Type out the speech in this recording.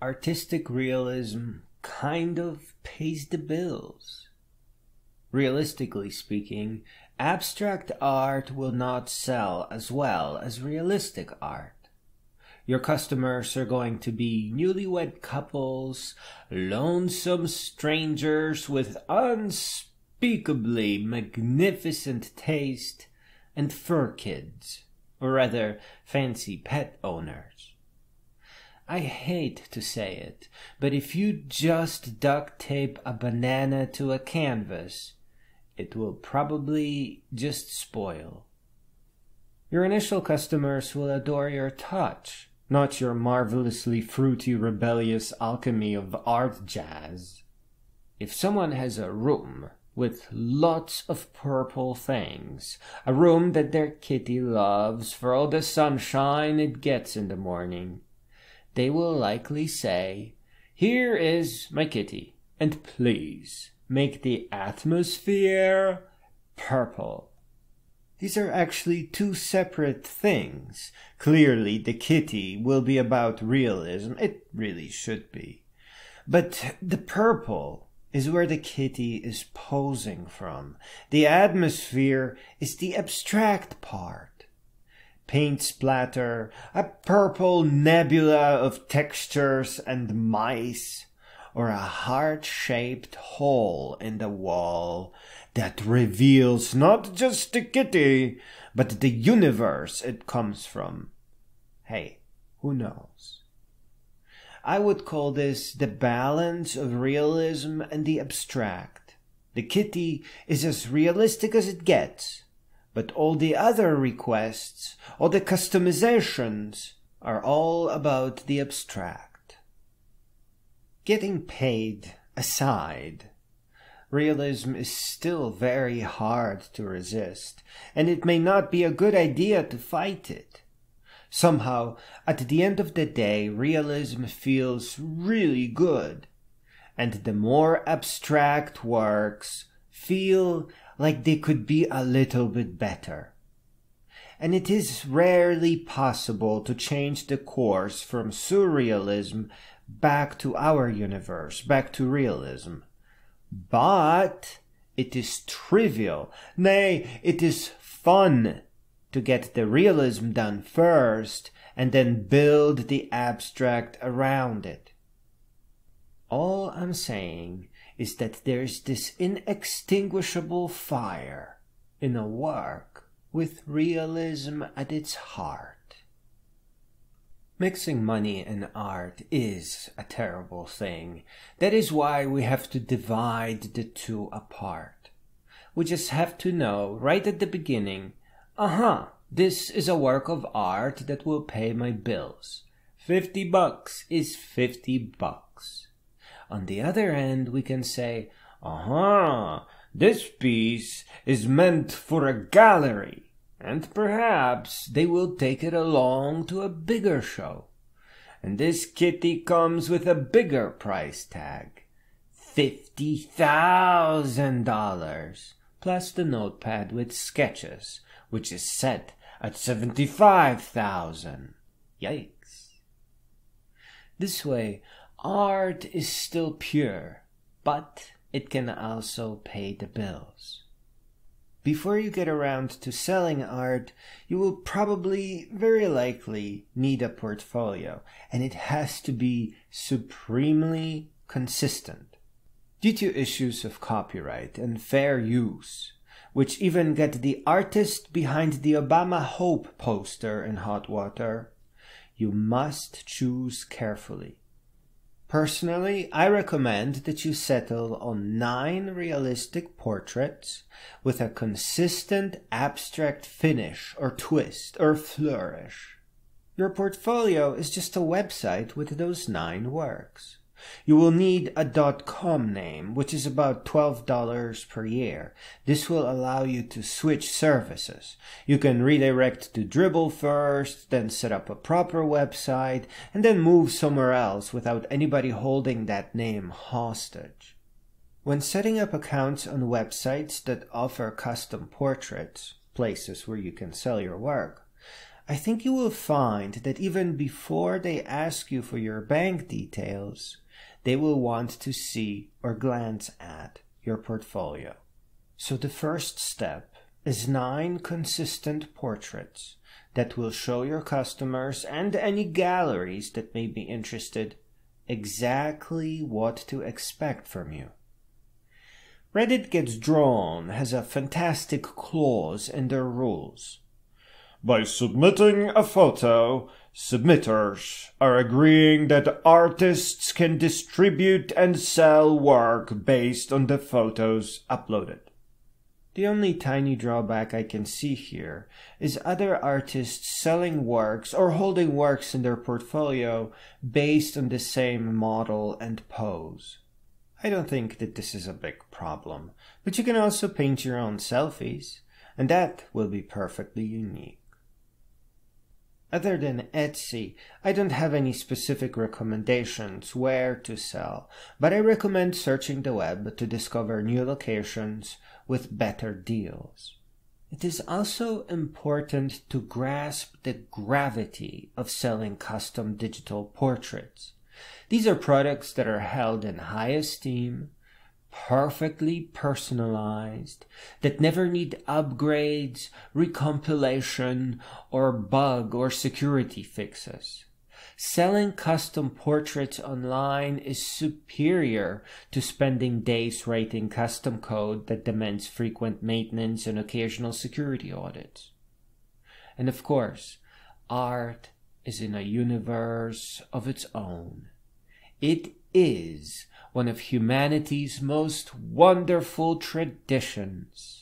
artistic realism kind of pays the bills. Realistically speaking, abstract art will not sell as well as realistic art. Your customers are going to be newlywed couples, lonesome strangers with unspeakably magnificent taste, and fur kids, or rather fancy pet owners. I hate to say it, but if you just duct tape a banana to a canvas, it will probably just spoil. Your initial customers will adore your touch, not your marvelously fruity, rebellious alchemy of art jazz. If someone has a room with lots of purple things, a room that their kitty loves for all the sunshine it gets in the morning, they will likely say, "Here is my kitty, and please make the atmosphere purple." These are actually two separate things. Clearly, the kitty will be about realism. It really should be. But the purple is where the kitty is posing from. The atmosphere is the abstract part. Paint splatter, a purple nebula of textures and mice, or a heart-shaped hole in the wall that reveals not just the kitty, but the universe it comes from. Hey, who knows? I would call this the balance of realism and the abstract. The kitty is as realistic as it gets, but all the other requests, all the customizations, are all about the abstract. Getting paid aside, realism is still very hard to resist, and it may not be a good idea to fight it. Somehow, at the end of the day, realism feels really good, and the more abstract works feel like they could be a little bit better. And it is rarely possible to change the course from surrealism back to our universe, back to realism. But it is trivial, nay, it is fun to get the realism done first and then build the abstract around it. All I'm saying is that there's this inextinguishable fire in a work with realism at its heart. Mixing money and art is a terrible thing. That is why we have to divide the two apart. We just have to know right at the beginning, this is a work of art that will pay my bills. $50 is $50. On the other end, we can say, this piece is meant for a gallery, and perhaps they will take it along to a bigger show. And this kitty comes with a bigger price tag, $50,000, plus the notepad with sketches, which is set at $75,000. Yikes. This way, art is still pure, but it can also pay the bills. Before you get around to selling art, you will probably, very likely, need a portfolio, and it has to be supremely consistent. Due to issues of copyright and fair use, which even get the artist behind the Obama Hope poster in hot water, you must choose carefully. Personally, I recommend that you settle on 9 realistic portraits with a consistent abstract finish or twist or flourish. Your portfolio is just a website with those 9 works. You will need a .com name, which is about $12 per year. This will allow you to switch services. You can redirect to Dribbble first, then set up a proper website, and then move somewhere else without anybody holding that name hostage. When setting up accounts on websites that offer custom portraits, places where you can sell your work, I think you will find that even before they ask you for your bank details, they will want to see or glance at your portfolio. So the first step is 9 consistent portraits that will show your customers and any galleries that may be interested exactly what to expect from you. Reddit Gets Drawn has a fantastic clause in their rules. By submitting a photo, submitters are agreeing that artists can distribute and sell work based on the photos uploaded. The only tiny drawback I can see here is other artists selling works or holding works in their portfolio based on the same model and pose. I don't think that this is a big problem, but you can also paint your own selfies, and that will be perfectly unique. Other than Etsy, I don't have any specific recommendations where to sell, but I recommend searching the web to discover new locations with better deals. It is also important to grasp the gravity of selling custom digital portraits. These are products that are held in high esteem, perfectly personalized, that never need upgrades, recompilation, or bug or security fixes. Selling custom portraits online is superior to spending days writing custom code that demands frequent maintenance and occasional security audits. And of course, art is in a universe of its own. It is one of humanity's most wonderful traditions.